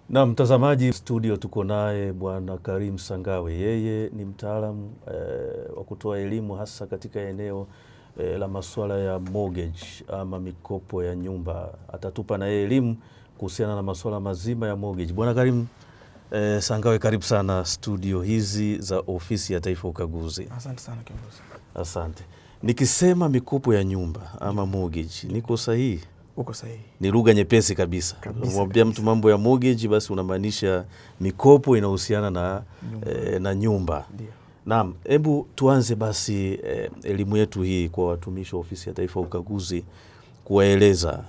Na mtazamaji, studio tuko naye Bwana Karim Sangawe. Yeye ni mtaalamu wa kutoa elimu hasa katika eneo la masuala ya mortgage ama mikopo ya nyumba. Atatupa na yeye elimu kuhusiana na masuala mazima ya mortgage. Bwana Karim Sangawe, karibu sana studio hizi za Ofisi ya Taifa Ukaguzi. Asante sana kiongozi. Asante. Nikisema mikopo ya nyumba ama mortgage, niko sahihi? Uko sahihi. Ni lugha nyepesi kabisa. Mwambia mtu mambo ya mortgage, basi unamaanisha mikopo inahusiana na nyumba. Na nyumba. Ndio. Naam, hebu tuanze basi elimu yetu hii kwa watumishi wa Ofisi ya Taifa Ukaguzi, kuwaeleza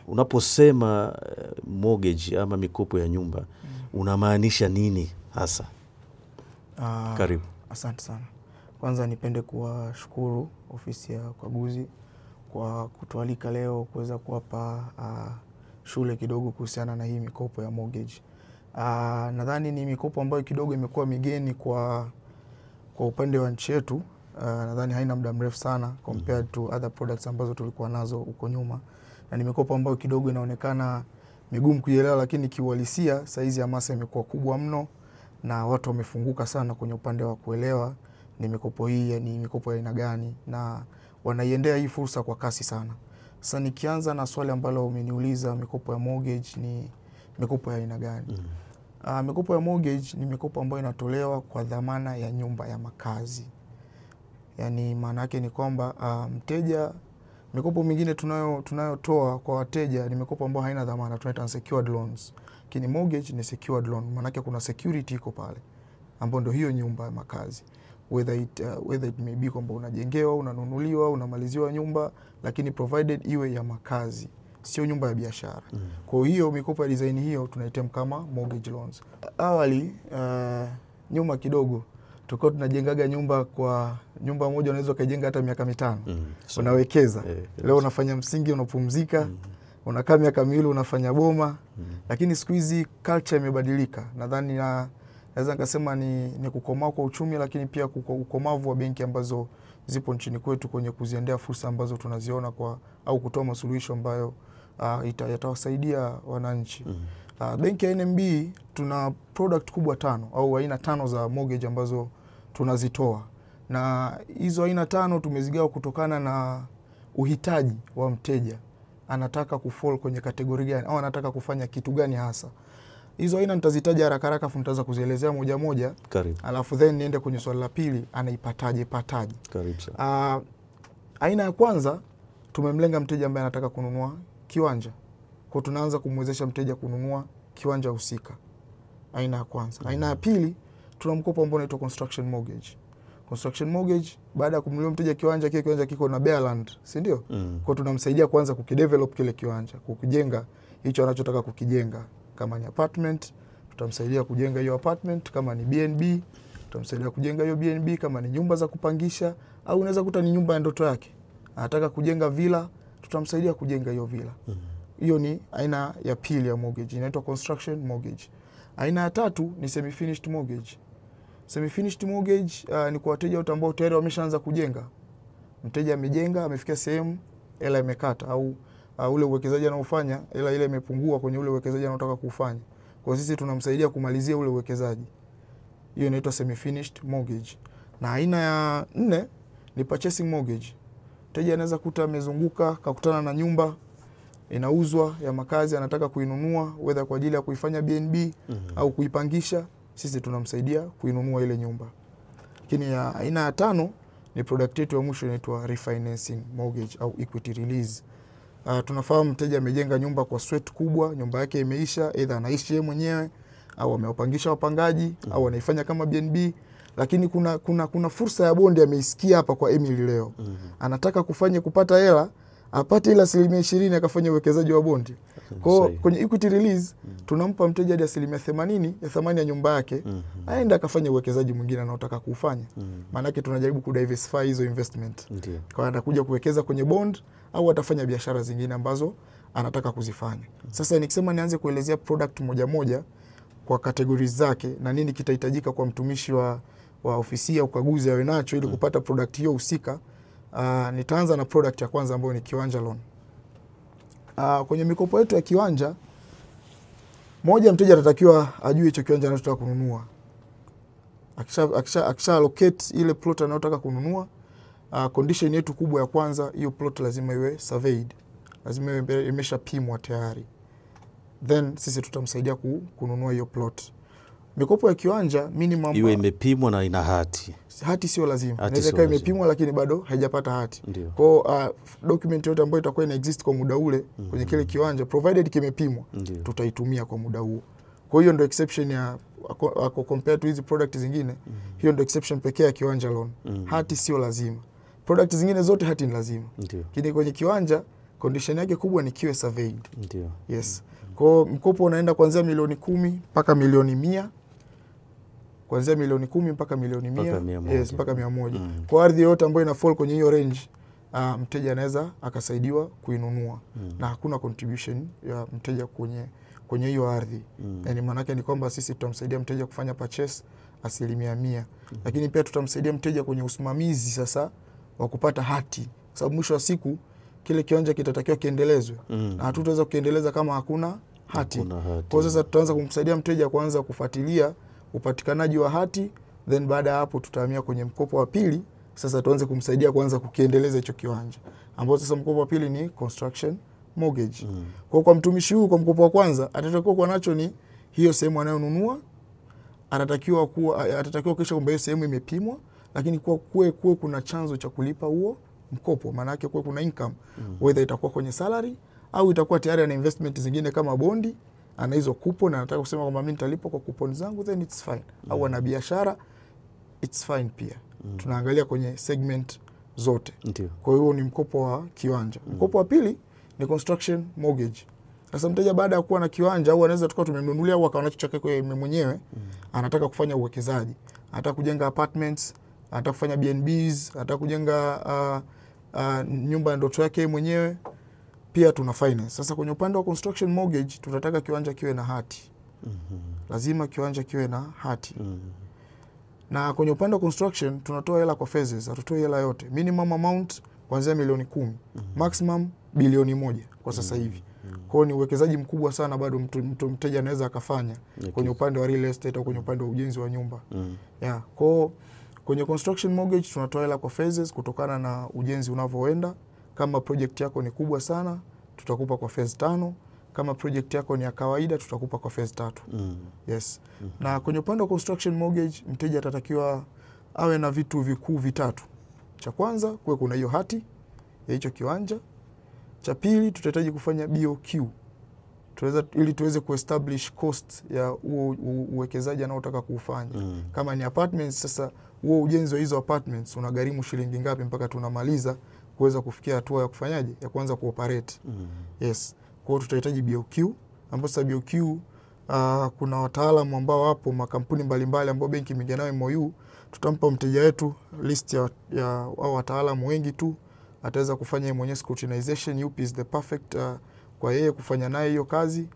unaposema mortgage ama mikopo ya nyumba unamaanisha nini hasa? Karibu. Asante sana. Kwanza nipende kuwashukuru Ofisi ya Ukaguzi kwa kutualika leo kuweza kuwapa shule kidogo kuhusiana na hii mikopo ya mortgage. Nadhani ni mikopo ambayo kidogo imekuwa migeni kwa upande wa nchi yetu. Nadhani haina muda mrefu sana compared to other products ambazo tulikuwa nazo huko nyuma. Na ni mikopo ambayo kidogo inaonekana migumu kuielewa, lakini kiuhalisia saizi ya masa imekuwa kubwa mno na watu wamefunguka sana kwenye upande wa kuelewa ni mikopo hii ni mikopo ya aina gani na wanaiendea hii fursa kwa kasi sana. Sasa nikianza na swali ambalo umeniuliza, mikopo ya mortgage ni mikopo ya aina gani? Mikopo ya mortgage ni mikopo ambayo inatolewa kwa dhamana ya nyumba ya makazi. Yaani maana yake ni kwamba mteja, mikopo mingine tunayotoa kwa wateja ni mikopo ambayo haina dhamana, tunaita unsecured loans. Lakini mortgage ni secured loan, maana yake kuna security iko pale ambayo ndio hiyo nyumba ya makazi. Whether it may be kwamba unajengewa, unanunuliwa, unamaliziwa nyumba, lakini provided iwe ya makazi, sio nyumba ya biashara. Kwa hiyo mikopo ya design hiyo tunaitem kama mortgage loans. Awali nyuma kidogo tulikuwa tunajengaga nyumba, kwa nyumba moja unaweza kujenga hata miaka 5. Unawekeza. Leo unafanya msingi, unapumzika, unakaa miaka miwili unafanya boma. Lakini siku hizi culture imebadilika. Nadhani naweza nikasema ni kukomaa kwa uchumi, lakini pia ukomavu wa benki ambazo zipo nchini kwetu kwenye kuziendea fursa ambazo tunaziona au kutoa masuluhisho ambayo yatawasaidia wananchi. Benki ya NMB tuna product kubwa 5 au aina 5 za mortgage ambazo tunazitoa. Na hizo aina 5 tumezigawa kutokana na uhitaji wa mteja. Anataka kufall kwenye kategori gani au anataka kufanya kitu gani hasa. Hizo aina nitazitaja haraka haraka afu nitaanza kuzielezea moja moja. Karibu. Alafu then niende kwenye swali la pili, anaipataje pataje. Karibu sana. Aina ya kwanza tumemlenga mteja ambaye anataka kununua kiwanja. Kwa tunaanza kumwezesha mteja kununua kiwanja husika. Aina ya kwanza. Aina ya pili tuna mkopo ambao unaitwa construction mortgage. Construction mortgage, baada ya kumnunulia mteja kiwanja, kile kiwanja kiko na bare land, si ndio? Kwa tunamsaidia kwanza kukidevelop kile kiwanja, kukijenga hicho anachotaka kukijenga. Kama ni apartment, tutamsaidia kujenga hiyo apartment. Kama ni BNB, tutamsaidia kujenga hiyo BNB. Kama ni nyumba za kupangisha, au unaweza kuta ni nyumba ya ndoto yake, anataka kujenga villa, tutamsaidia kujenga hiyo villa. Hiyo ni aina ya pili ya mortgage, inaitwa construction mortgage. Aina ya tatu ni semi finished mortgage. Semi finished mortgage ni kwa wateja wote ambao tayari wameshaanza kujenga. Mteja amejenga, amefikia sehemu, hela imekata, au ule uwekezaji anaofanya hela ile imepungua kwenye ule uwekezaji anaotaka kufanya. Kwa sisi tunamsaidia kumalizia ule uwekezaji. Hiyo inaitwa semi finished mortgage. Na aina ya 4 ni purchasing mortgage. Mteja anaweza kuta amezunguka, kakutana na nyumba inauzwa ya makazi, anataka kuinunua whether kwa ajili ya kuifanya BNB au kuipangisha, sisi tunamsaidia kuinunua ile nyumba. Lakini aina ya 5 ni product yetu ya mwisho, inaitwa refinancing mortgage au equity release. Tunafahamu mteja amejenga nyumba kwa sweat kubwa, nyumba yake imeisha, either anaishi yeye mwenyewe au amewapangisha wapangaji au anaifanya kama BNB, lakini kuna fursa ya bondi ameisikia hapa kwa Emily leo. Anataka kupata hela, apate ile 20% akafanya uwekezaji wa bondi. Kwa kwenye equity release tunampa mteja hadi 80% ya thamani ya nyumba yake, aende akafanya uwekezaji mwingine anaotaka kufanya. Maana yake tunajaribu kudiversify hizo investment. Kwa anakuja kuwekeza kwenye bond au atafanya biashara zingine ambazo anataka kuzifanya. Sasa nikisema nianze kuelezea product moja moja kwa categories zake na nini kitahitajika kwa mtumishi wa ofisi ya ukaguzi awe nacho ili kupata product hiyo husika, nitaanza na product ya kwanza ambayo ni kiwanja loan. Kwenye mikopo yetu ya kiwanja Moja, mteja atatakiwa ajue hicho kiwanja anachotaka kununua. Akisha allocate ile plot anayotaka kununua, condition yetu kubwa ya kwanza, hiyo plot lazima iwe surveyed. Lazima iwe imeshapimwa tayari. Then sisi tutamsaidia kununua hiyo plot. Mikopo ya kiwanja minimum iwe imepimwa na ina hati. Hati sio lazima. Inaweza kuwa imepimwa lakini bado haijapata hati. Kwa document yote ambayo itakuwa ina exist kwa muda ule kwenye kile kiwanja provided kimepimwa, tutaitumia kwa muda huo. Kwa hiyo ndio exception ya compare to hizi product zingine. Hiyo ndio exception pekee ya kiwanja loan. Hati sio lazima. Product zingine zote hati ni lazima. Lakini kwenye kiwanja condition yake kubwa ni kiwe surveyed. Yes. Kwa mkopo unaenda kuanzia milioni 10 mpaka milioni 100. Kuanzia milioni 10 mpaka milioni 100. Yes, mpaka 100. Kwa ardhi yote ambayo ina fall kwenye hiyo range, mteja anaweza akasaidiwa kuinunua. Na hakuna contribution ya mteja kwenye hiyo ardhi. Yani maana yake ni kwamba sisi tutamsaidia mteja kufanya purchase 100%. Lakini pia tutamsaidia mteja kwenye usimamizi sasa wa kupata hati. Kwa sababu mwisho wa siku kile kiwanja kitatakiwa kiendelezwe. Na hatutaweza kukiendeleza kama hakuna hati. Kwa sasa tutaanza kumsaidia mteja kuanza kufuatilia upatikanaji wa hati, then baada ya hapo tutahamia kwenye mkopo wa pili. Sasa tuanze kumsaidia kuanza kukiendeleza hicho kiwanja, ambao sasa mkopo wa pili ni construction mortgage. Kwa mtumishi huyu, kwa mkopo wa kwanza atatakiwa kuwa nacho ni hiyo sehemu anayonunua, atatakiwa kisha kwamba hiyo sehemu imepimwa, lakini kuwe kuna chanzo cha kulipa huo mkopo. Maana yake kuwe kuna income, whether itakuwa kwenye salary au itakuwa tayari ana investment zingine kama bondi, ana hizo coupon na anataka kusema kwamba mimi nitalipa kwa coupon zangu, then it's fine. Au ana biashara, it's fine pia. Tunaangalia kwenye segment zote. Kwa hiyo ni mkopo wa kiwanja. Mkopo wa pili ni construction mortgage. Sasa mteja baada ya kuwa na kiwanja, au anaweza tukao tumemnunulia au akaona kitu chake kwa mwenyewe, anataka kufanya uwekezaji, anataka kujenga apartments, anataka kufanya B&Bs, anataka kujenga nyumba ya ndoto yake mwenyewe, pia tuna finance. Sasa kwenye upande wa construction mortgage tunataka kiwanja kiwe na hati. Lazima kiwanja kiwe na hati. Na kwenye upande wa construction tunatoa hela kwa phases, hatutoi hela yote. Minimum amount kuanzia milioni 10, maximum bilioni 1 kwa sasa hivi. Kwa hiyo ni uwekezaji mkubwa sana bado mteja anaweza akafanya kwenye upande wa real estate au kwenye upande wa ujenzi wa nyumba. Kwa kwenye construction mortgage tunatoa hela kwa phases kutokana na ujenzi unavyoenda. Kama project yako ni kubwa sana, tutakupa kwa phase 5. Kama project yako ni ya kawaida, tutakupa kwa phase 3. Yes. Na kwenye upande wa construction mortgage, mteja atatakiwa awe na vitu vikuu vitatu. Cha kwanza, kuwe kuna hiyo hati ya hicho kiwanja. Cha pili, tutahitaji kufanya BOQ. Ili tuweze kuestablish cost ya uwekezaji anaotaka kuufanya. Kama ni apartments, sasa huo ujenzi wa hizo apartments unagharimu shilingi ngapi mpaka tunamaliza kuweza kufikia hatua ya kufanyaje, ya kuanza kuoperate. Yes. Kwa hiyo tutahitaji BOQ, ambapo sasa BOQ kuna wataalamu ambao wapo makampuni mbalimbali ambao benki imeingia nayo MOU. Tutampa mteja wetu list ya wataalamu wengi tu, ataweza kufanya yeye mwenyewe scrutinization, yupi is the perfect kwa yeye kufanya naye hiyo kazi.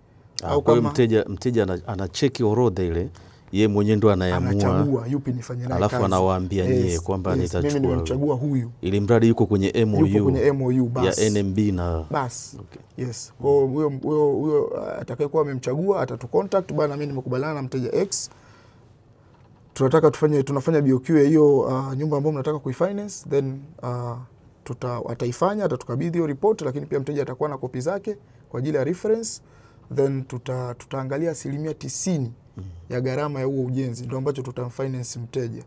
Au kama mteja anacheki orodha ile, yeye mwenyewe ndo anachagua yupi nifanye naye kazi. Alafu anawaambia nyie kwamba nitachukua. Mimi nimemchagua huyu. Ili mradi yuko kwenye MOU. Yuko kwenye MOU basi. Ya NMB na basi. Yes. Kwa huyo atakayekuwa amemchagua atatucontact, bana mimi nimekubaliana na mteja X. Tunafanya BOQ ya hiyo nyumba ambayo mnataka kuifinance, then ataifanya, atatukabidhi hiyo report, lakini pia mteja atakuwa na kopi zake kwa ajili ya reference. Then tutaangalia 90% ya gharama ya huo ujenzi, ndio ambacho tutamfinance mteja.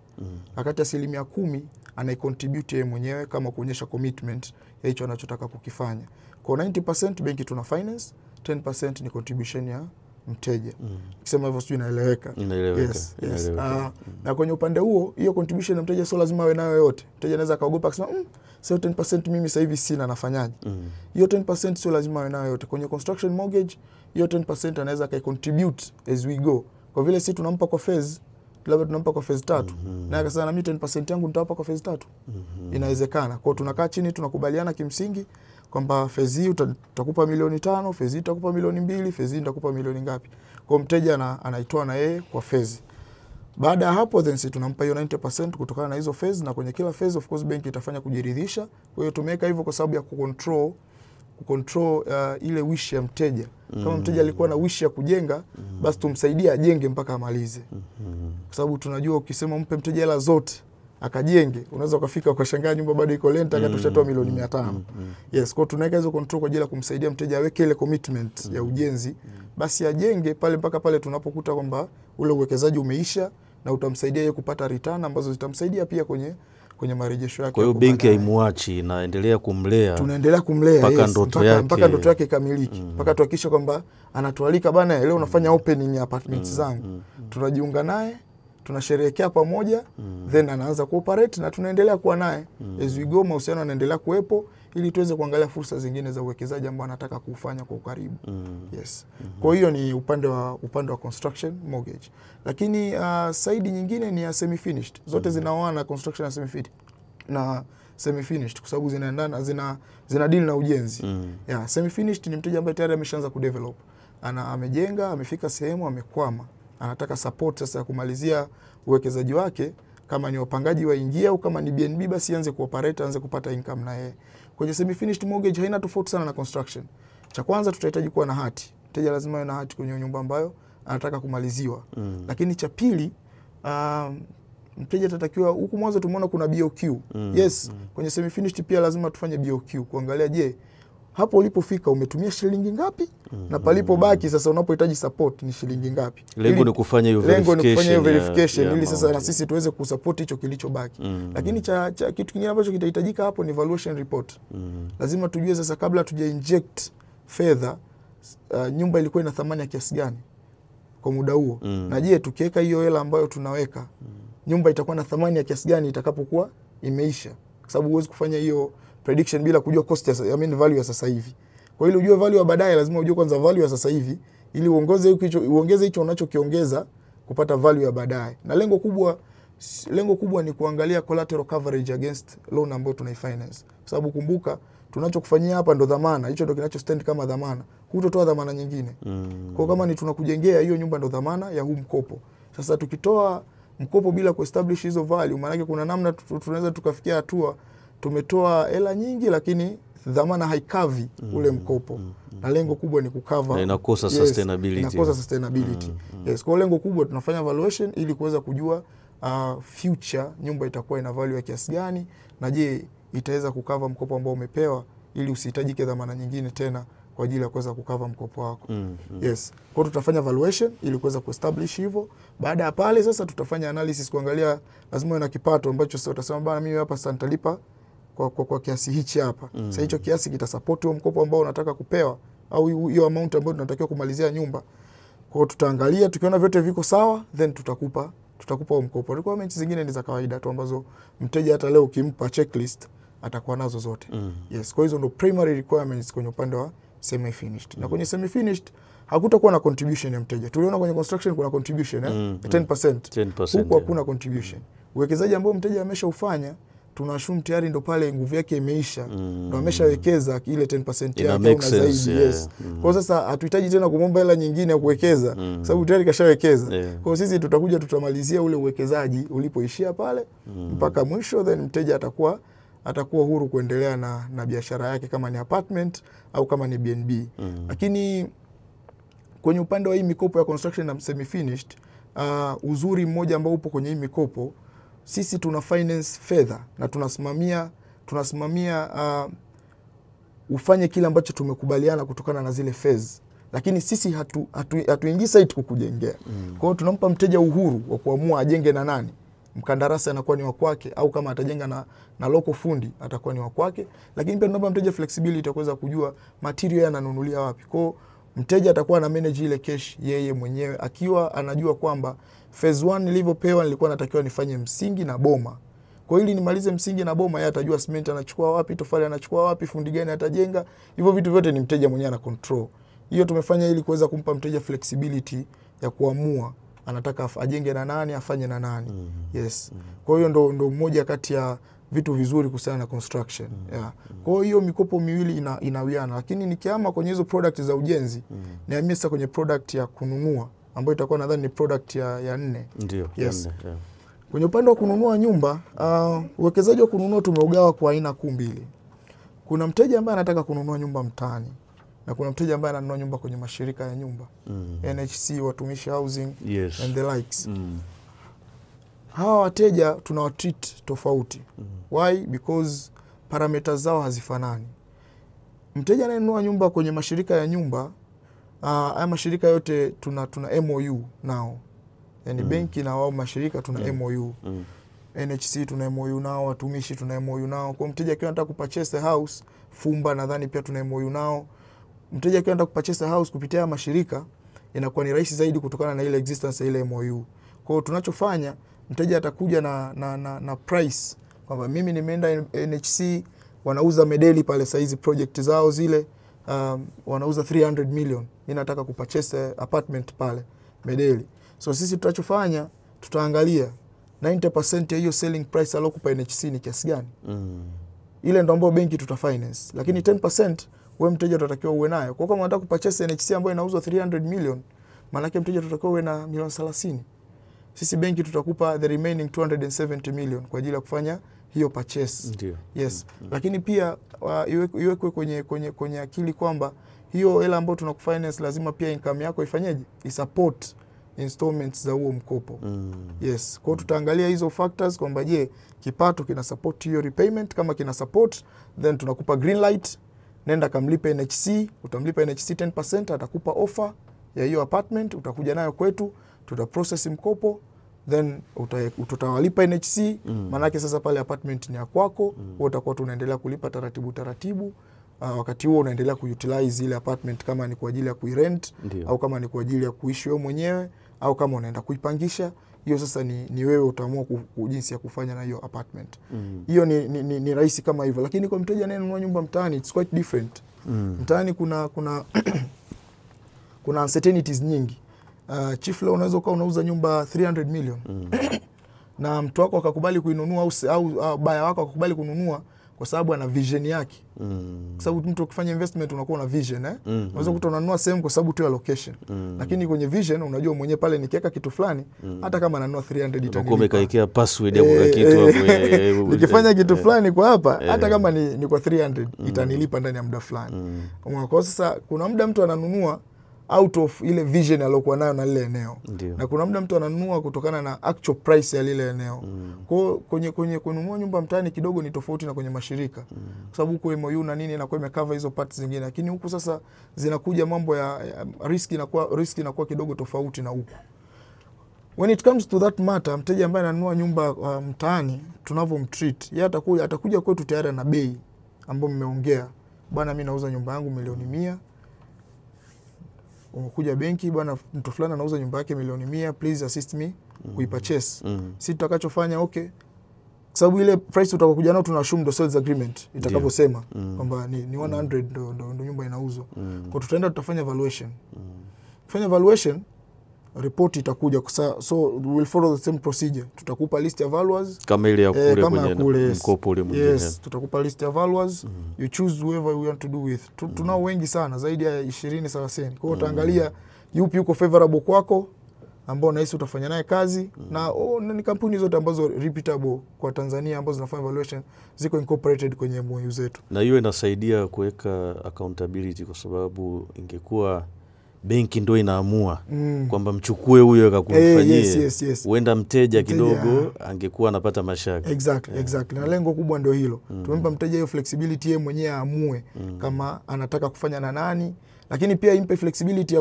Wakati 10% anaicontribute yeye mwenyewe kama kuonyesha commitment ya hicho anachotaka kukifanya. Kwa 90% benki tuna finance, 10% ni contribution ya mteja. Kisema hivyo sio inaeleweka. Yes. Na kwenye upande huo, hiyo contribution ya mteja sio lazima awe nayo yote. Mteja anaweza kaogopa akisema sio 10% mimi sasa hivi sina, nafanyaje? Hiyo 10% sio lazima awe nayo yote. Kwenye construction mortgage, hiyo 10% anaweza kai-contribute as we go. Kwa vile sisi tunampa kwa phase, labda tunampa kwa phase 3. Na akasema na mimi 10% yangu nitawapa kwa phase 3. Inawezekana. Kwa tunakaa chini tunakubaliana kimsingi kwamba phase hii utakupa milioni 5, phase hii utakupa milioni 2, phase hii nitakupa milioni ngapi. Kwa mteja anaitoa na yeye kwa phase. Baada ya hapo then sisi tunampa hiyo 90% kutokana na hizo phase, na kwenye kila phase of course benki itafanya kujiridhisha. Kwa hiyo tumeweka hivyo kwa sababu ya kucontrol ile wish ya mteja. Kama mteja alikuwa na wish ya kujenga, basi tumsaidie ajenge mpaka amalize. Kwa sababu tunajua ukisema mpe mteja hela zote akajenge, unaweza ukafika ukashangaa nyumba bado iko lenta kati tushatoa milioni 500. Yes, kwa tunaweka hizo control kwa ajili ya kumsaidia mteja aweke ile commitment ya ujenzi, basi ajenge pale mpaka pale tunapokuta kwamba ule uwekezaji umeisha na utamsaidia yeye kupata return ambazo zitamsaidia pia kwenye marejesho yake. Kwa hiyo benki haimuachi, inaendelea kumlea. Tunaendelea kumlea mpaka ndoto yake, mpaka ndoto yake kamiliki. Mpaka tuhakikishe kwamba anatualika bana, leo unafanya opening ya apartments zangu. Tunajiunga naye, tunasherehekea pamoja, then anaanza kuoperate na tunaendelea kuwa naye. As we go, mahusiano yanaendelea kuwepo ili tuweze kuangalia fursa zingine za uwekezaji ambao anataka kufanya kwa ukaribu. Yes. Kwa hiyo ni upande wa construction mortgage. Lakini side nyingine ni ya semi finished. Zote zinaoana, construction na semi finished kwa sababu zinaendana, zina deal na ujenzi. Yeah, semi finished ni mteja ambaye tayari ameshaanza kudevelop. Amejenga, amefika sehemu, amekwama. Anataka support sasa ya kumalizia uwekezaji wake, kama ni wapangaji waingia au kama ni BNB basi anze kuoperate, anze kupata income na yeye. Kwenye semi finished mortgage haina tofauti sana na construction. Cha kwanza tutahitaji kuwa na hati. Mteja lazima awe na hati kwenye nyumba ambayo anataka kumaliziwa. Lakini cha pili, mteja atatakiwa, huku mwanzo tumeona kuna BOQ. Yes, kwenye semi finished pia lazima tufanye BOQ kuangalia je, hapo ulipofika umetumia shilingi ngapi na palipo baki sasa unapohitaji support ni shilingi ngapi. Lengo ni kufanya hiyo verification ili sasa na sisi tuweze kusupport hicho kilichobaki. Lakini kitu kingine ambacho kitahitajika hapo ni valuation report. Lazima tujue sasa kabla tuja inject fedha nyumba ilikuwa ina thamani ya kiasi gani kwa muda huo. Na je, tukiweka hiyo hela ambayo tunaweka nyumba itakuwa na thamani ya kiasi gani itakapokuwa imeisha. Kwa sababu huwezi kufanya hiyo prediction bila kujua cost value ya sasa hivi. Kwa hiyo ujue value ya baadaye lazima ujue kwanza value ya sasa hivi ili uongeze hicho unachokiongeza kupata value ya baadaye. Na lengo kubwa ni kuangalia collateral coverage against loan ambayo tunaifinance. Kwa sababu kumbuka tunachokufanyia hapa ndo dhamana, hicho ndo kinacho stand kama dhamana. Hutotoa dhamana nyingine. Kwa kama ni tunakujengea hiyo nyumba ndo dhamana ya huu mkopo. Sasa tukitoa mkopo bila kuestablish hizo value, maana yake kuna namna tunaweza tukafikia hatua tumetoa hela nyingi lakini dhamana haikavi ule mkopo. Na lengo kubwa ni kukava na inakosa sustainability. Yes, kwa lengo kubwa tunafanya valuation ili kuweza kujua future nyumba itakuwa ina value ya kiasi gani na je itaweza kukava mkopo ambao umepewa ili usihitajike dhamana nyingine tena kwa ajili ya kuweza kukava mkopo wako. Yes. Kwa tutafanya valuation ili kuweza kuestablish hivyo. Baada ya pale sasa tutafanya analysis kuangalia lazima na kipato ambacho sasa utasema bana mimi hapa sasa nitalipa kwa kiasi hichi hapa. Sasa hicho kiasi kitasupport huo mkopo ambao unataka kupewa au hiyo amount ambayo tunatakiwa kumalizia nyumba. Kwa hiyo tutaangalia tukiona vyote viko sawa then tutakupa huo mkopo. Requirements zingine ni za kawaida tu ambazo mteja hata leo ukimpa checklist atakuwa nazo zote. Yes, kwa hizo ndo primary requirements kwenye upande wa semi finished. Na kwenye semi finished hakutakuwa na contribution ya mteja. Tuliona kwenye construction kuna contribution 10%. Huko hakuna contribution. Uwekezaji ambao mteja ameshaufanya tunashumu tayari ndo pale nguvu yake imeisha. Ndo ameshawekeza ile 10% yake au zaidi. Yes. Kwa sasa hatuhitaji tena kumomba hela nyingine ya kuwekeza kwa sababu tayari kashawekeza. Kwa sisi tutakuja tutamalizia ule uwekezaji ulipoishia pale mpaka mwisho, then mteja atakuwa huru kuendelea na biashara yake kama ni apartment au kama ni BNB. Lakini kwenye upande wa hii mikopo ya construction na semi finished, uzuri mmoja ambao upo kwenye hii mikopo, sisi tuna finance fedha na tunasimamia ufanye kile ambacho tumekubaliana kutokana na zile phase. Lakini sisi hatuingii site kukujengea. Kwa hiyo tunampa mteja uhuru wa kuamua ajenge na nani. Mkandarasi anakuwa ni wa kwake au kama atajenga na local fundi atakuwa ni wa kwake. Lakini pia tunampa mteja flexibility ya kuweza kujua material yananunulia wapi. Kwa hiyo mteja atakuwa na manage ile cash yeye mwenyewe akiwa anajua kwamba phase 1 nilivyopewa nilikuwa natakiwa nifanye msingi na boma. Kwa hiyo ili nimalize msingi na boma yeye atajua cement anachukua wapi, tofali anachukua wapi, fundi gani atajenga. Hivyo vitu vyote ni mteja mwenyewe ana control. Hiyo tumefanya ili kuweza kumpa mteja flexibility ya kuamua anataka ajenge na nani, afanye na nani. Yes. Kwa hiyo ndo mmoja kati ya vitu vizuri kuhusiana na construction. Yeah. Kwa hiyo mikopo miwili inawiana, lakini nikiama kwenye hizo product za ujenzi, nihamia sasa kwenye product ya kununua ambayo itakuwa nadhani ni product ya 4. Ndio. Yes. Yeah. Kwenye upande wa kununua nyumba, uwekezaji wa kununua tumeugawa kwa aina kuu mbili. kuna mteja ambaye anataka kununua nyumba mtaani na kuna mteja ambaye ananunua nyumba kwenye mashirika ya nyumba. NHC, Watumishi Housing, and the likes. Hawa wateja tunawatreat tofauti. Why? Because parameters zao hazifanani. Mteja ananunua nyumba kwenye mashirika ya nyumba, haya mashirika yote tuna MOU nao. Yani benki na wao mashirika tuna MOU. NHC tuna MOU nao, Watumishi tuna MOU nao. Kwa mteja akiwa anataka kupurchase the house, Fumba nadhani pia tuna MOU nao. Mteja akiwa anataka kupurchase the house kupitia mashirika, inakuwa ni rahisi zaidi kutokana na ile existence ya ile MOU. Kwa hiyo tunachofanya, mteja atakuja na price kwamba mimi nimeenda NHC, wanauza Medeli pale saizi project zao zile, wanauza 300 million. Mimi nataka kupurchase apartment pale Medeli. So sisi tutachofanya, tutaangalia 90% ya hiyo selling price alokupa NHC ni kiasi gani. Ile ndo ambayo benki tutafinance. Lakini 10% wewe mteja tutatakiwa uwe nayo. Kwa kama unataka kupurchase NHC ambayo inauzwa 300 million, maana yake mteja tutatakiwa uwe na milioni 30. Sisi benki tutakupa the remaining 270 million kwa ajili ya kufanya hiyo purchase. Ndiyo. Yes. Lakini pia iwekwe kwenye akili kwamba hiyo hela ambayo tunakufinance lazima pia income yako ifanyeje? Isupport installments za huo mkopo. Yes. Kwa hiyo tutaangalia hizo factors kwamba je, kipato kina support hiyo repayment. Kama kina support, then tunakupa green light, nenda kamlipe NHC, utamlipa NHC 10%, atakupa offer ya hiyo apartment, utakuja nayo kwetu, tutaprocess mkopo, then utawalipa NHC, manake sasa pale apartment ni ya kwako, wewe utakuwa tunaendelea kulipa taratibu. Wakati huo unaendelea kuutilize ile apartment kama ni kwa ajili ya kuirent au kama ni kwa ajili ya kuishi wewe mwenyewe au kama unaenda kuipangisha. Hiyo sasa ni wewe utaamua jinsi ya kufanya na hiyo apartment. Hiyo ni rahisi kama hivyo. Lakini kwa mteja anayenunua nyumba mtaani, it's quite different. Mtaani kuna uncertainties nyingi. Chief leo unaweza ukawa unauza nyumba 300 million. Na mtu wako akakubali kuinunua au baya wako akakubali kununua kwa sababu ana vision yake. Kwa sababu mtu ukifanya investment unakuwa na vision, unaweza kukuta unanunua sehemu kwa sababu tu ya location. Lakini kwenye vision unajua mwenyewe pale nikiweka kitu fulani, hata kama nanunua 300 itanilipa. Umekaekea password ya kuweka kitu hapo. Nikifanya kitu fulani kwa hapa, hata kama ni kwa 300 itanilipa ndani ya muda fulani. Kwa sasa kuna muda mtu ananunua out of ile vision aliyokuwa nayo na lile eneo. Na kuna muda mtu ananunua kutokana na actual price ya lile eneo. Kwenye kununua nyumba mtaani kidogo ni tofauti na kwenye mashirika. Kwa sababu huko MOU na nini inakuwa imecover hizo parts zingine. Lakini huku sasa zinakuja mambo ya risk inakuwa kidogo tofauti na huku. When it comes to that matter, mteja ambaye ananunua nyumba mtaani, tunavomtreat, yeye atakuja kwetu tayari na bei ambayo mmeongea. Bwana mimi nauza nyumba yangu milioni 100. Umekuja benki, bwana mtu fulani anauza nyumba yake milioni 100, please assist me kuipurchase. Sisi tutakachofanya kwa sababu ile price tutakokuja nao tunashumu the sales agreement itakavyosema kwamba ni 100 ndo nyumba inauzwa. Kwa tutaenda tutafanya valuation. Kufanya valuation, report itakuja, so we will follow the same procedure. Tutakupa list ya valuers kama ile ya kule mkopo ule mwingine. Yes, tutakupa list ya valuers, you choose whoever you want to do with. Tunao wengi sana, zaidi ya 20-30. Kwa hiyo utaangalia yupi yuko favorable kwako ambao unahisi utafanya naye kazi, na ni kampuni zote ambazo reputable kwa Tanzania ambazo zinafanya valuation ziko incorporated kwenye MOU zetu. Na hiyo inasaidia kuweka accountability, kwa sababu ingekuwa benki ndio inaamua kwamba mchukue huyo akakufanyie, huenda mteja kidogo angekuwa anapata mashaka. Exactly. Na lengo kubwa ndio hilo. Tumempa mteja hiyo flexibility yeye mwenyewe aamue kama anataka kufanya na nani, lakini pia impe flexibility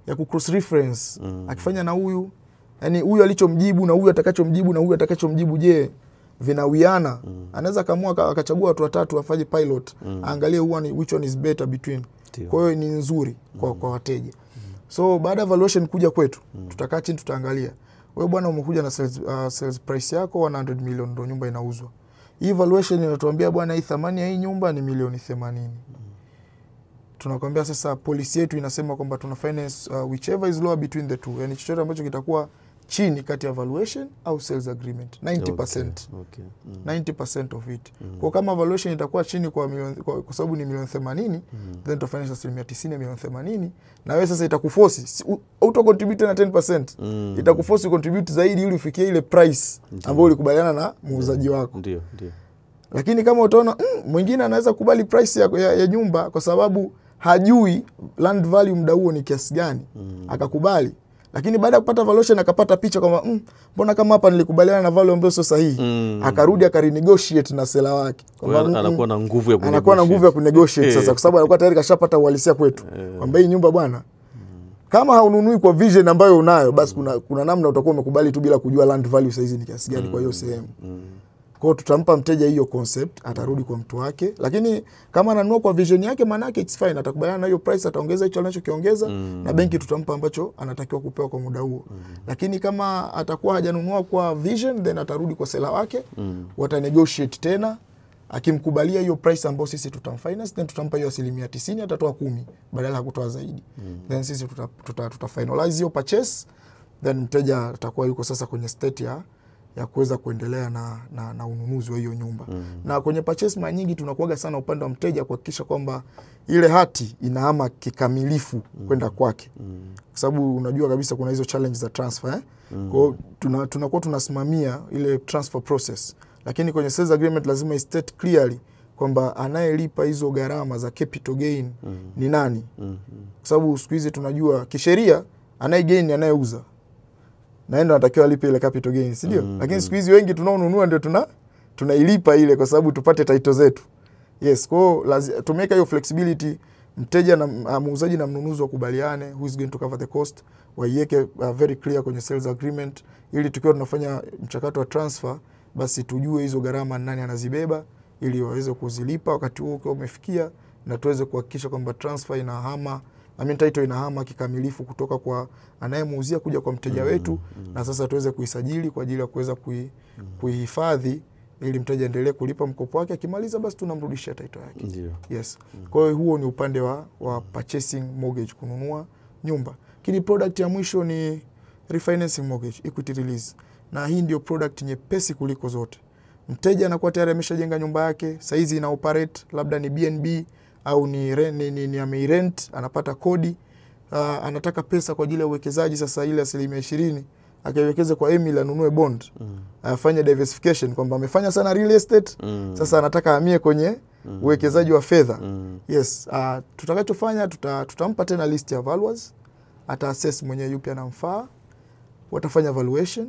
ya ku cross reference. Akifanya na huyu, yani huyu alichomjibu na huyu atakachomjibu na huyu atakachomjibu, je, vinawiana? Anaweza kaamua akachagua watu watatu afanye pilot, aangalie which one is better between. Kwa hiyo ni nzuri kwa wateja. So baada ya valuation kuja kwetu, tutakaa chini tutaangalia. Wewe bwana umekuja na sales price yako 100 million ndo nyumba inauzwa. Hii valuation inatuambia bwana hii thamani ya hii nyumba ni milioni 80. Tunakwambia sasa policy yetu inasema kwamba tuna finance whichever is lower between the two. Yani chochote ambacho kitakuwa chini kati ya valuation au sales agreement 90%. Okay. 90% of it. Kwa kama valuation itakuwa chini kwa sababu ni milioni 80, then tutafanya asilimia 90 milioni 80, na wewe sasa itakuforce auto contribute na 10%. Itakuforce contribute zaidi ili ufikie ile price ambayo ulikubaliana na muuzaji wako. Ndio. Lakini kama utaona mwingine anaweza kubali price ya nyumba kwa sababu hajui land value muda huo ni kiasi gani, akakubali. Lakini baada ya kupata valuation akapata picha kwamba mbona kama hapa nilikubaliana na value ambayo sio sahihi, akarudi akarenegotiate na seller wake. Anakuwa na nguvu ya kunegotiate sasa, kwa sababu anakuwa tayari kashapata uhalisia kwetu kwamba hii nyumba bwana, kama haununui kwa vision ambayo unayo, basi kuna namna utakuwa umekubali tu bila kujua land value saizi ni kiasi gani kwa hiyo sehemu. Kwa hiyo tutampa mteja hiyo concept, atarudi kwa mtu wake. Lakini kama ananunua kwa vision yake, maana yake it's fine, atakubaliana na hiyo price, ataongeza hicho anachokiongeza, na benki tutampa ambacho anatakiwa kupewa kwa muda huo. Lakini kama atakuwa hajanunua kwa vision, then atarudi kwa seller wake, wata negotiate tena. Akimkubalia hiyo price ambayo sisi tutamfinance, then tutampa hiyo 90%, atatoa 10 badala ya kutoa zaidi. Then sisi tuta finalize hiyo purchase, then mteja atakuwa yuko sasa kwenye state ya kuweza kuendelea na ununuzi wa hiyo nyumba. Na kwenye purchase mara nyingi tunakuaga sana upande wa mteja kuhakikisha kwamba ile hati inahama kikamilifu kwenda kwake. Kwa sababu unajua kabisa kuna hizo challenge za transfer. Kwa hiyo tunakuwa tunasimamia ile transfer process. Lakini kwenye sales agreement lazima i state clearly kwamba anayelipa hizo gharama za capital gain ni nani. Kwa sababu siku hizi tunajua kisheria anayegain anayeuza, naenda anatakiwa alipe ile capital gain, si ndio? Lakini siku hizi wengi tunaonunua ndio tunailipa ile kwa sababu tupate title zetu. Yes, kwa hiyo tumeka hiyo flexibility, mteja na muuzaji na mnunuzi wakubaliane who is going to cover the cost, waiweke very clear kwenye sales agreement, ili tukiwa tunafanya mchakato wa transfer basi tujue hizo gharama nani anazibeba, ili waweze kuzilipa wakati huo ukiwa umefikia, na tuweze kuhakikisha kwamba transfer inahama, title inahama kikamilifu kutoka kwa anayemuuzia kuja kwa mteja wetu, na sasa tuweze kuisajili kwa ajili ya kuweza kuihifadhi ili mteja endelee kulipa mkopo wake, akimaliza basi tunamrudishia title yake. Ndio. Yes. Kwa hiyo huo ni upande wa purchasing mortgage, kununua nyumba. Lakini product ya mwisho ni refinancing mortgage, equity release. Na hii ndio product nyepesi kuliko zote. Mteja anakuwa tayari ameshajenga nyumba yake, saizi ina operate, labda ni BNB au ni ameirent, anapata kodi, anataka pesa kwa ajili ya uwekezaji. Sasa ile 20% akaiwekeze kwa Emil, anunue bond, afanye diversification, kwamba amefanya sana real estate, sasa anataka ahamie kwenye uwekezaji wa fedha. Yes, tutakachofanya tutampa tena list ya valuers, ata assess mwenyewe yupi anamfaa, watafanya valuation.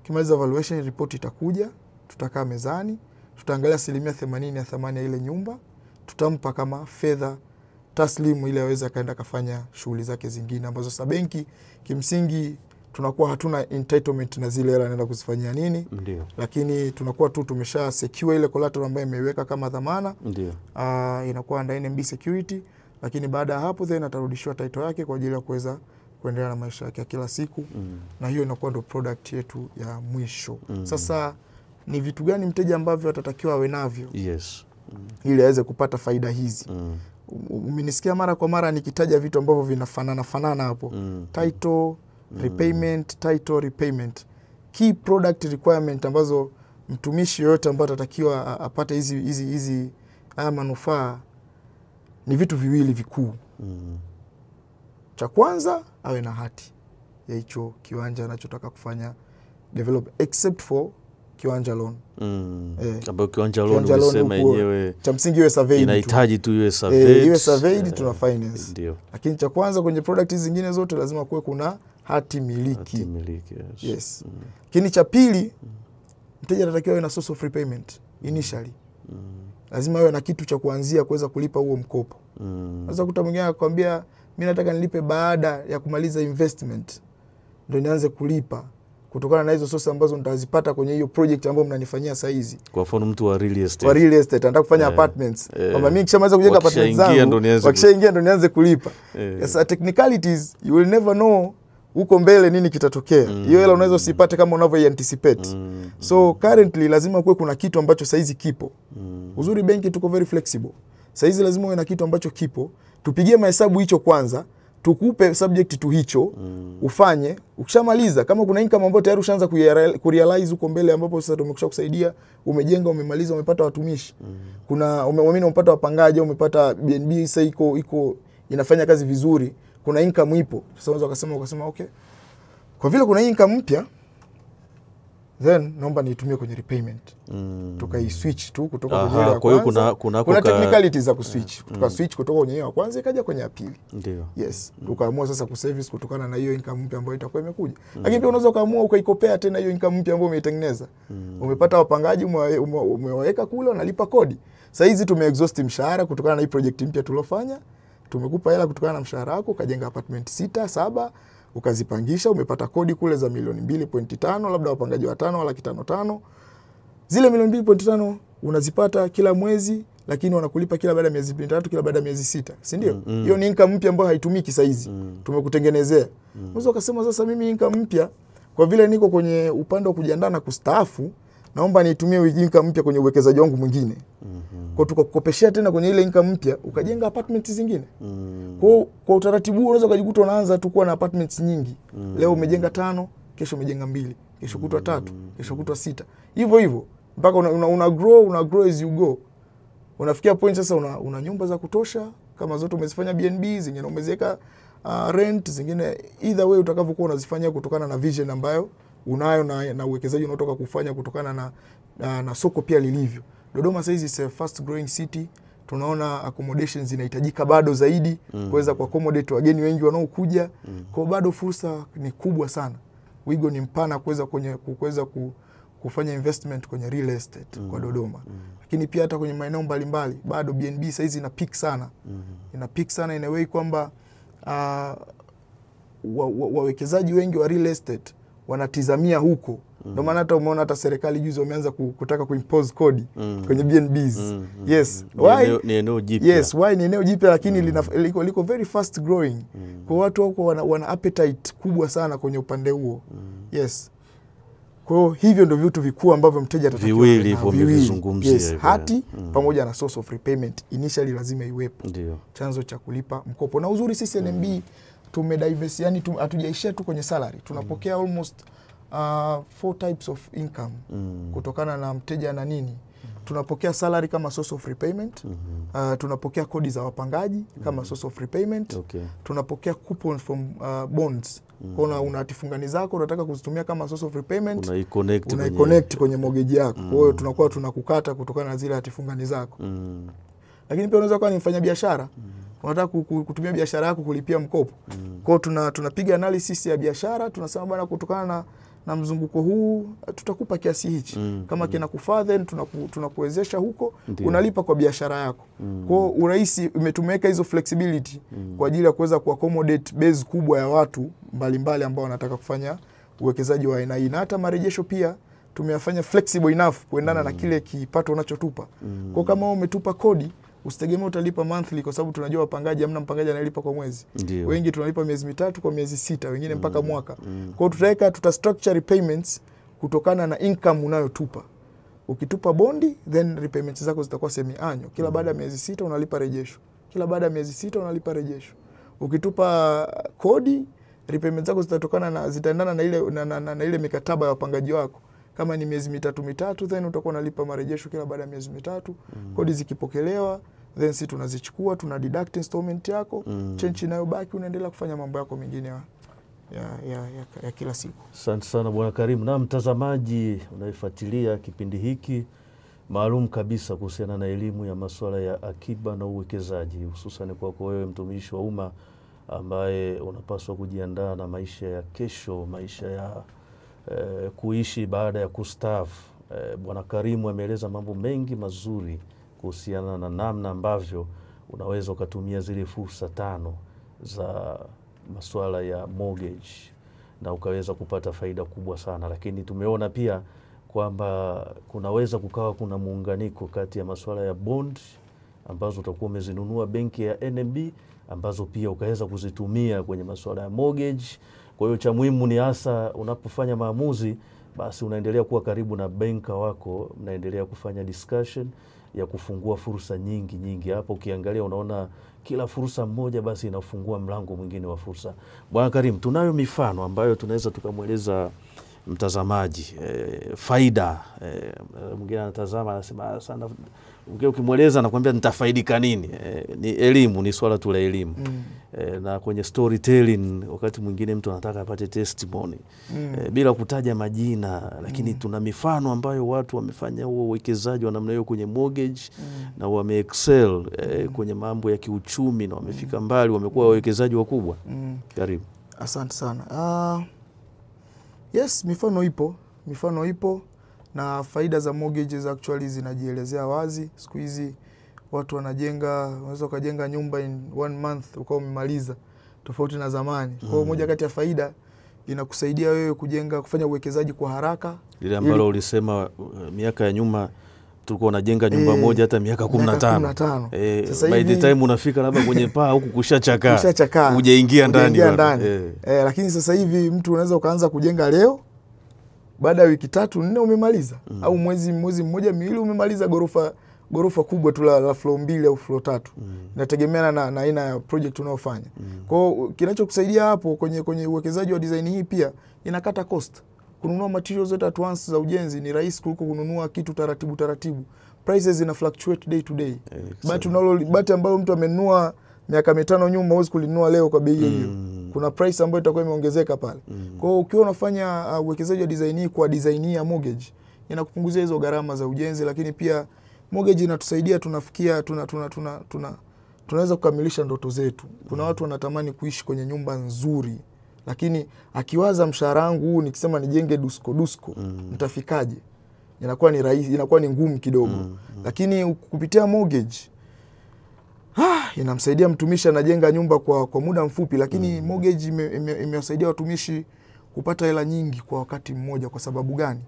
Kimaliza valuation report itakuja, tutakaa mezani, tutaangalia 80% ya thamani ya ile nyumba, tutampa kama fedha taslimu ili aweze kaenda kafanya shughuli zake zingine ambazo sasa benki kimsingi tunakuwa hatuna entitlement na zile hela anaenda kuzifanyia nini. Ndio. Lakini tunakuwa tu tumesha secure ile collateral ambayo imeweka kama dhamana. Ndio. Inakuwa under NMB security, lakini baada ya hapo then atarudishiwa title yake kwa ajili ya kuweza kuendelea na maisha yake ya kila siku. Na hiyo inakuwa ndo product yetu ya mwisho. Sasa ni vitu gani mteja ambavyo atatakiwa awe navyo? Yes. Ili aweze kupata faida hizi. Umenisikia mara kwa mara nikitaja vitu ambavyo vinafanana hapo. Title, repayment, title, repayment. Key product requirement ambazo mtumishi yote ambaye atatakiwa apate hizi haya manufaa ni vitu viwili vikuu. Cha kwanza awe na hati ya hicho kiwanja anachotaka kufanya develop, except for kiwanja loan. Ambapo kiwanja loan unasema yenyewe cha msingi iwe surveyed, inahitaji tu iwe surveyed. Iwe surveyed tuna finance. Ndio. Lakini cha kwanza kwenye product hizi zingine zote lazima kuwe kuna hati miliki. Hati miliki, yes. Yes. Lakini cha pili, mteja anatakiwa awe na source of repayment initially. Lazima awe na kitu cha kuanzia kuweza kulipa huo mkopo. Sasa kuta mwingine anakuambia mimi nataka nilipe baada ya kumaliza investment ndio nianze kulipa, kutokana na hizo source ambazo nitazipata kwenye hiyo project ambayo mnanifanyia saa hizi. Kwa mfano mtu wa real estate. Kwa real estate anataka kufanya apartments. Kwamba mimi nikishamaliza kujenga apartments zangu, wakishaingia ndo nianze kulipa. Yes, technicalities you will never know huko mbele nini kitatokea. Hiyo hela unaweza usipate kama unavyo anticipate. So currently lazima kuwe kuna kitu ambacho saa hizi kipo. Uzuri benki tuko very flexible. Saa hizi lazima uwe na kitu ambacho kipo. Tupigie mahesabu hicho kwanza, tukupe subject to hicho, ufanye, ukishamaliza kama kuna income ambayo tayari ushaanza kurealize huko mbele ambapo sasa tumekusha kusaidia, umejenga, umemaliza, umepata watumishi. Kuna umepata wapangaji, umepata BNB sasa iko inafanya kazi vizuri, kuna income ipo. Sasa unaweza ukasema okay, kwa vile kuna income mpya then naomba niitumie kwenye repayment. Tukai-switch tu kutoka kwenye ile ya kwa kwanza. Kuna technicalities za kuswitch. Tuka-switch kutoka kwenye hiyo ya kwanza ikaja kwenye ya pili. Ndio. Yes. Tukaamua sasa kuservice kutokana na hiyo income mpya ambayo itakuwa imekuja. Lakini pia unaweza kaamua ukaikopea tena hiyo income mpya ambayo umeitengeneza. Umepata wapangaji, umewaweka kule, wanalipa kodi. Sasa hizi tumeexhaust mshahara kutokana na hii project mpya tulofanya. Tumekupa hela kutokana na mshahara wako, ukajenga apartment 6, 7, ukazipangisha, umepata kodi kule za milioni 2.5, labda wapangaji 5 wala 5.5. Zile milioni 2.5 unazipata kila mwezi, lakini wanakulipa kila baada ya miezi 3, kila baada ya miezi 6, si ndio? Hiyo ni income mpya ambayo haitumiki sasa hizi. Tumekutengenezea. Unaweza ukasema sasa mimi income mpya kwa vile niko kwenye upande wa kujiandaa na kustaafu, naomba nitumie income mpya kwenye uwekezaji wangu mwingine. Kwa tukakukopeshia tena kwenye ile income mpya, ukajenga apartments zingine. Kwa utaratibu unaweza ukajikuta unaanza tu kuwa na apartments nyingi. Leo umejenga 5, kesho umejenga 2, kesho kutwa 3, kesho kutwa 6. Hivyo hivyo mpaka una grow as you go. Unafikia point sasa una nyumba za kutosha, kama zote umezifanya BNB, zingine umeziweka rent, zingine either way utakavyokuwa unazifanya kutokana na vision ambayo unayo na uwekezaji unaotoka kufanya kutokana na soko pia lilivyo. Dodoma sasa hizi is a fast growing city. Tunaona accommodations zinahitajika bado zaidi kuweza kuaccommodate wageni wengi wanaokuja. Kwa bado fursa ni kubwa sana. Wigo ni mpana kuweza kufanya investment kwenye real estate kwa Dodoma. Lakini pia hata kwenye maeneo mbalimbali bado BNB sasa hizi ina peak sana. Ina peak sana in a way kwamba wawekezaji wengi wa real estate wanatizamia huko. Ndio maana hata umeona hata serikali juzi wameanza kutaka kuimpose kodi kwenye BNBs. Yes. Why? Ni eneo jipya. Yes, why ni eneo jipya lakini liko very fast growing. Kwa watu wako wana appetite kubwa sana kwenye upande huo. Yes. Kwa hivyo ndio vitu vikuu ambavyo mteja atatakiwa viwili hivyo mmezungumzia. Yes, hati pamoja na source of repayment initially lazima iwepo. Ndio. Chanzo cha kulipa mkopo. Na uzuri sisi NMB tumediverse, yani hatujaishia tu kwenye salary. Tunapokea almost 4 types of income kutokana na mteja na nini. Tunapokea salary kama source of repayment. Tunapokea kodi za wapangaji kama source of repayment. Tunapokea coupons from bonds. Kwa una hatifungani zako unataka kuzitumia kama source of repayment, unaiconnect kwenye mortgage yako. Kwa hiyo tunakuwa tunakukata kutokana na zile hatifungani zako. Lakini pia unaweza kuwa ni mfanya biashara. Unataka kutumia biashara yako kulipia mkopo. Kwa hiyo tunapiga analysis ya biashara, tunasema bwana kutokana na mzunguko huu tutakupa kiasi hichi. Kama kinakufaa then tunakuwezesha huko. Ndiyo. Unalipa kwa biashara yako. Kwa urahisi umetumeka hizo flexibility kwa ajili ya kuweza kuaccommodate base kubwa ya watu mbalimbali ambao wanataka kufanya uwekezaji wa aina hii. Na hata marejesho pia tumeyafanya flexible enough kuendana na kile kipato unachotupa. Kwa kama umetupa kodi usitegemea utalipa monthly kwa sababu tunajua wapangaji hamna mpangaji analipa kwa mwezi. Ndiyo. Wengi tunalipa miezi 3 kwa miezi 6, wengine mpaka mwaka. Kwa hiyo tuta structure repayments kutokana na income unayotupa. Ukitupa bondi then repayments zako zitakuwa semi-annual. Kila baada ya miezi 6 unalipa rejesho. Kila baada ya miezi 6 unalipa rejesho. Ukitupa kodi repayments zako zitaendana na ile mikataba ya wapangaji wako. Kama ni miezi 3 then utakuwa unalipa marejesho kila baada ya miezi 3. Kodi zikipokelewa then sisi tunazichukua, tuna deduct installment yako, change inayobaki unaendelea kufanya mambo yako mengine ya kila siku. Asante sana Bwana Karim. Na mtazamaji unayefuatilia kipindi hiki maalum kabisa kuhusiana na elimu ya masuala ya akiba na uwekezaji, hususan kwako wewe mtumishi wa umma ambaye unapaswa kujiandaa na maisha ya kesho, maisha ya kuishi baada ya kustaafu. Bwana Karim ameeleza mambo mengi mazuri kuhusiana na namna ambavyo unaweza ukatumia zile fursa 5 za masuala ya mortgage na ukaweza kupata faida kubwa sana. Lakini tumeona pia kwamba kunaweza kukawa kuna muunganiko kati ya masuala ya bond ambazo utakuwa umezinunua benki ya NMB ambazo pia ukaweza kuzitumia kwenye masuala ya mortgage. Kwa hiyo cha muhimu ni hasa unapofanya maamuzi basi unaendelea kuwa karibu na banka wako, mnaendelea kufanya discussion ya kufungua fursa nyingi. Hapo ukiangalia unaona kila fursa moja basi inafungua mlango mwingine wa fursa. Bwana Karim, tunayo mifano ambayo tunaweza tukamweleza mtazamaji faida. Mwingine anatazama anasema sana, ukimweleza anakuambia nitafaidika nini? Ni elimu, ni swala tu la elimu. na kwenye storytelling wakati mwingine mtu anataka apate testimony bila kutaja majina, lakini tuna mifano ambayo watu wamefanya huo uwekezaji wa namna hiyo kwenye mortgage na wame excel kwenye mambo ya kiuchumi na wamefika mbali, wamekuwa wawekezaji wakubwa. Karibu. Asante sana. Yes, mifano ipo na faida za mortgages actually zinajielezea wazi. Siku hizi watu unaweza ukajenga nyumba in 1 month ukawa umemaliza, tofauti na zamani. Kwa hiyo moja kati ya faida inakusaidia wewe kufanya uwekezaji kwa haraka. Ile ambalo ulisema miaka ya nyuma tulikuwa tunajenga nyumba moja hata miaka 15. Sasa by the time unafika labda kwenye paa huku kushachakaa. Hujaingia ndani. Lakini sasa hivi mtu unaweza ukaanza kujenga leo, baada ya wiki 3-4 umemaliza, au mwezi mmoja miwili umemaliza gorofa kubwa tu la floor 2 au floor 3. Inategemeana na aina ya project unayofanya. Kwa hiyo kinachokusaidia hapo kwenye uwekezaji wa design hii pia inakata cost. Kununua materials zote at once za ujenzi ni rahisi kuliko kununua kitu taratibu. Prices zina fluctuate day to day. Bati ambalo mtu amenunua miaka 5 nyuma huwezi kulinunua leo kwa bei hiyo. Kuna price ambayo itakuwa imeongezeka pale. Kwa hiyo ukiwa unafanya uwekezaji wa design hii kwa design ya mortgage, inakupunguzia hizo gharama za ujenzi, lakini pia mortgage inatusaidia tunaweza kukamilisha ndoto zetu. Kuna watu wanatamani kuishi kwenye nyumba nzuri, lakini akiwaza mshahara wangu huu nikisema nijenge dusko nitafikaje? Inakuwa ni rahisi, inakuwa ni ngumu kidogo. Lakini kupitia mortgage inamsaidia mtumishi anajenga nyumba kwa muda mfupi, lakini mortgage imewasaidia watumishi kupata hela nyingi kwa wakati mmoja. Kwa sababu gani?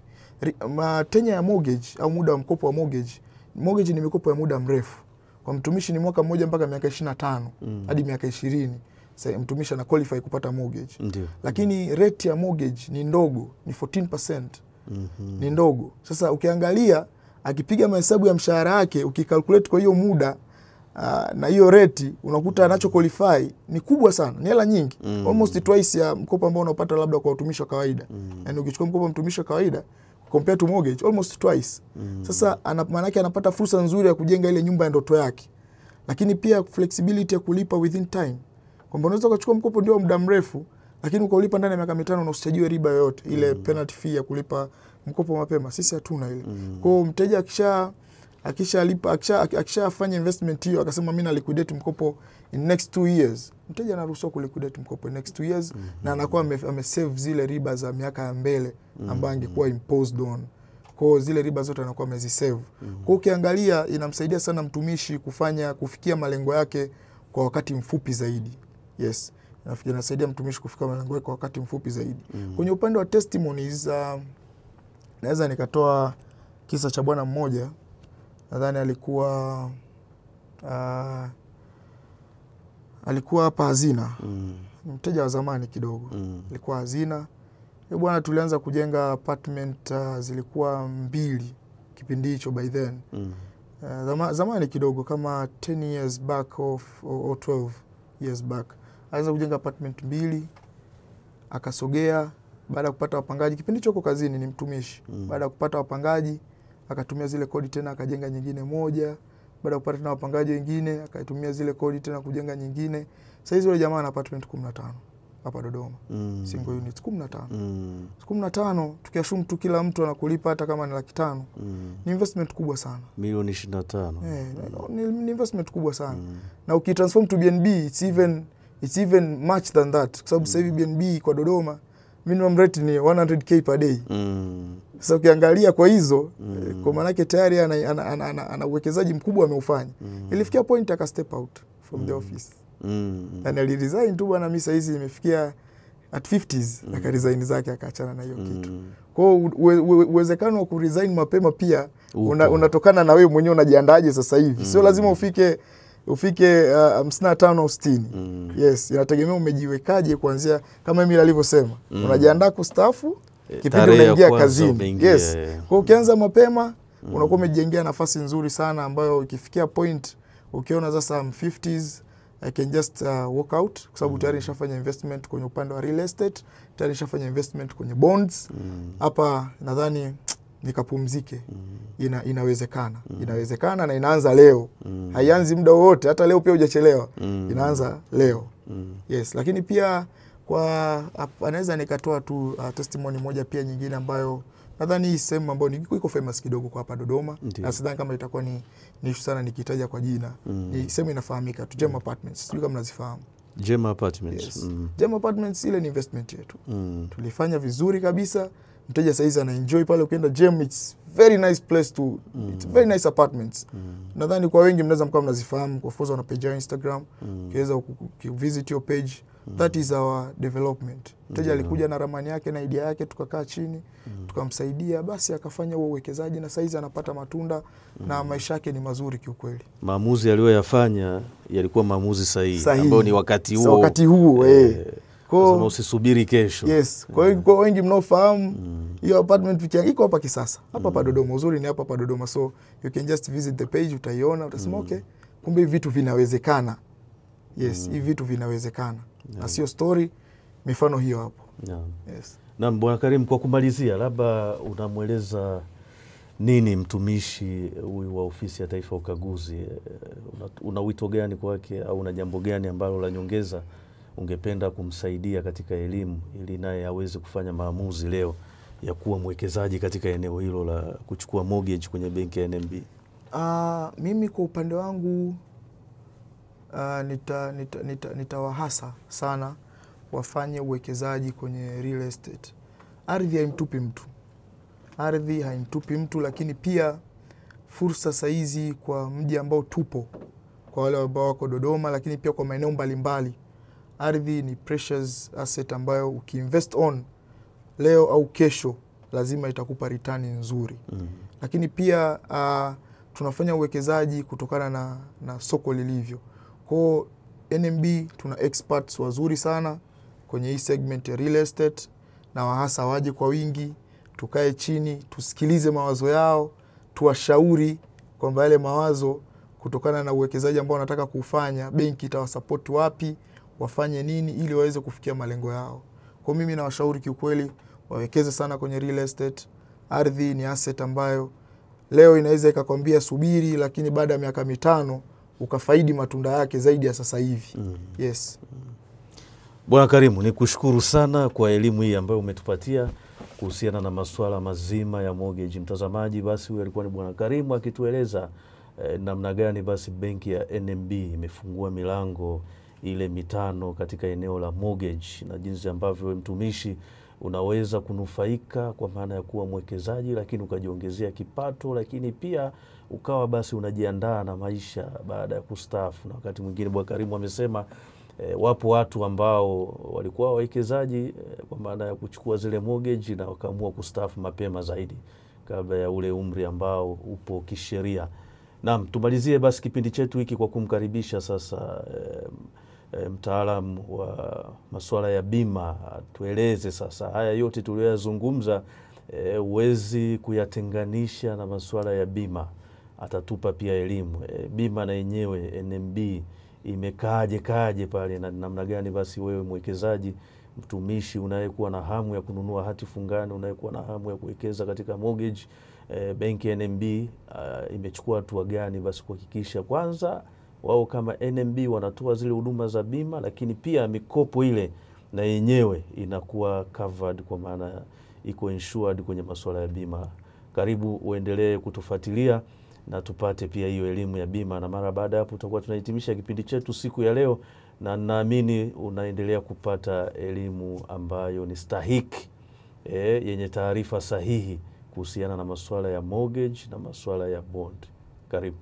Tenure ya mortgage au muda wa mkopo wa mortgage ni mikopo ya muda mrefu. Kwa mtumishi ni mwaka mmoja mpaka miaka 25 hadi miaka 20. Sasa mtumishi ana qualify kupata mortgage. Lakini rate ya mortgage ni ndogo, ni 14%. Ni ndogo. Sasa ukiangalia akipiga mahesabu ya mshahara wake, ukikalculate kwa hiyo muda na hiyo rate, unakuta anacho qualify ni kubwa sana, ni hela nyingi. Almost twice ya mkopo ambao unapata labda kwa watumishi wa kawaida. Yaani ukichukua mkopo wa mtumishi wa kawaida compare to mortgage, almost twice. Sasa maana yake anapata fursa nzuri ya kujenga ile nyumba ya ndoto yake. Lakini pia flexibility ya kulipa within time. Kwamba unaweza kuchukua mkopo ndio muda mrefu, lakini ukaulipa ndani ya miaka 5 na usichajiwe riba yoyote, ile penalty fee ya kulipa mkopo mapema. Sisi hatuna ile. Kwa hiyo mteja akishafanya investment hiyo akasema mimi na liquidate mkopo in next 2 years, mteja anaruhusiwa kuliquidate mkopo in next 2 years na anakuwa amesave zile riba za miaka ya mbele ambayo angekuwa imposed on. Kwa zile riba zote anakuwa amezisave. Kwa ukiangalia inamsaidia sana mtumishi kufikia malengo yake kwa wakati mfupi zaidi. Yes. Nafikiri inasaidia mtumishi kufikia malengo yake kwa wakati mfupi zaidi. Kwenye upande wa testimonies, naweza nikatoa kisa cha bwana mmoja. Nadhani alikuwa hapa Hazina. Mteja wa zamani kidogo. Alikuwa Hazina. Yule bwana tulianza kujenga apartment zilikuwa 2 kipindi hicho by then. Zamani kidogo kama 10 years back or 12 years back. Alianza kujenga apartment 2, akasogea baada ya kupata wapangaji. Kipindi hicho kazini ni mtumishi. Baada ya kupata wapangaji akatumia zile kodi tena akajenga nyingine moja. Baada ya kupata tena wapangaji wengine akatumia zile kodi tena kujenga nyingine. Sasa hizo yule jamaa ana apartment 15 hapa Dodoma. Single units 15. 15 tukiashumu tu kila mtu anakulipa hata kama ni 500,000. Ni investment kubwa sana. Milioni 25. Ni investment kubwa sana. Na ukitransform to BNB it's even much than that. Kwa sababu sasa hivi BNB kwa Dodoma minimum rate ni 100k per day. Sasa ukiangalia kwa hizo kwa maana yake tayari ana uwekezaji mkubwa ameufanya. Ilifikia point aka step out from the office. Na aliresign tu bwana, mimi saizi imefikia at 50s aka resign zake akaachana na hiyo kitu. Kwa hiyo uwezekano wa kuresign mapema pia unatokana na wewe mwenyewe unajiandaje sasa hivi. Sio lazima ufike 55 au 60. Yes, inategemea umejiwekaje kuanzia kama mimi nilivyosema. Unajiandaa kustaafu kipindi unaingia kazini. Yes. Kwa ukianza mapema unakuwa umejengea nafasi nzuri sana ambayo ikifikia point ukiona sasa 50s I can just walk out kwa sababu tayari nishafanya investment kwenye upande wa real estate, tayari nishafanya investment kwenye bonds. Hapa nadhani nikapumzike. Inawezekana. Inawezekana na inaanza leo. Haianzi muda wote, hata leo pia hujachelewa. Inaanza leo. Yes, lakini pia kwa anaweza nikatoa tu testimony moja pia nyingine ambayo nadhani hii sehemu ambayo iko famous kidogo kwa hapa Dodoma. Na sidhani kama itakuwa ni issue sana nikitaja kwa jina. Ni sehemu inafahamika tu, Gem Apartments. Sijui kama mnazifahamu. Gem Apartments. Yes. Gem Apartments ile ni investment yetu. Tulifanya vizuri kabisa. Mteja saizi ana enjoy pale ukienda Gem, it's very nice place to it's very nice apartments. Nadhani kwa wengi mnaweza mkao mnazifahamu, kwa forza na page ya Instagram, ukiweza visit your page. That is our development. Mteja alikuja na ramani yake na idea yake, tukakaa chini, tukamsaidia, basi akafanya huo uwekezaji na saizi anapata matunda na maisha yake ni mazuri kiukweli. Maamuzi aliyoyafanya yalikuwa maamuzi sahihi ambao ni wakati huo. Wakati huo Kwa usisubiri kesho. Yes. Kwa hiyo kwa wengi mnaofahamu hiyo apartment picture iko hapa Kisasa. Hapa Dodoma. Uzuri ni hapa Dodoma. So you can just visit the page, utaiona, utasema okay, kumbe vitu vinawezekana. Yes, hivi vitu vinawezekana. Na sio story, mifano hiyo hapo. Yes. Na Bwana Karim, kwa kumalizia, labda unamweleza nini mtumishi huyu wa Ofisi ya Taifa ya Ukaguzi? Una wito gani kwake, au una jambo gani ambalo la nyongeza ungependa kumsaidia katika elimu ili naye aweze kufanya maamuzi leo ya kuwa mwekezaji katika eneo hilo la kuchukua mortgage kwenye benki ya NMB? Mimi kwa upande wangu nitawahasa sana wafanye uwekezaji kwenye real estate. Ardhi haimtupi mtu, lakini pia fursa saizi kwa mji ambao tupo, kwa wale ambao wako Dodoma, lakini pia kwa maeneo mbalimbali. Ardhi ni precious asset ambayo ukiinvest on leo au kesho lazima itakupa return nzuri. Lakini pia tunafanya uwekezaji kutokana na soko lilivyo. Kwa NMB tuna experts wazuri sana kwenye hii segment ya real estate, na wahasa waje kwa wingi, tukae chini, tusikilize mawazo yao, tuwashauri kwamba yale mawazo kutokana na uwekezaji ambao wanataka kufanya, benki itawasupport wapi, wafanye nini ili waweze kufikia malengo yao. Kwa mimi nawashauri kiukweli wawekeze sana kwenye real estate. Ardhi ni asset ambayo leo inaweza ikakwambia subiri, lakini baada ya miaka 5 ukafaidi matunda yake zaidi ya sasa hivi. Yes. Bwana Karimu, nikushukuru sana kwa elimu hii ambayo umetupatia kuhusiana na masuala mazima ya mortgage. Mtazamaji, basi huyu alikuwa ni Bwana Karimu akitueleza namna gani basi benki ya NMB imefungua milango ile 5 katika eneo la mortgage, na jinsi ambavyo mtumishi unaweza kunufaika kwa maana ya kuwa mwekezaji, lakini ukajiongezea kipato, lakini pia ukawa basi unajiandaa na maisha baada ya kustaafu. Na wakati mwingine Bwana Karimu amesema wapo watu ambao walikuwa wawekezaji kwa maana ya kuchukua zile mortgage na wakaamua kustaafu mapema zaidi kabla ya ule umri ambao upo kisheria. Naam, tumalizie basi kipindi chetu hiki kwa kumkaribisha sasa mtaalamu wa masuala ya bima. Tueleze sasa haya yote tuliyozungumza, uwezi kuyatenganisha na masuala ya bima. Atatupa pia elimu bima na yenyewe NMB imekaaje pale, na namna gani basi wewe mwekezaji, mtumishi unayekuwa na hamu ya kununua hati fungani, unayekuwa na hamu ya kuwekeza katika mortgage, benki NMB imechukua hatua gani basi kuhakikisha kwanza wao kama NMB wanatoa zile huduma za bima, lakini pia mikopo ile na yenyewe inakuwa covered kwa maana iko insured kwenye masuala ya bima. Karibu uendelee kutufuatilia na tupate pia hiyo elimu ya bima, na mara baada hapo tutakuwa tunahitimisha kipindi chetu siku ya leo, na naamini unaendelea kupata elimu ambayo ni stahiki, yenye taarifa sahihi kuhusiana na masuala ya mortgage na masuala ya bond. Karibu.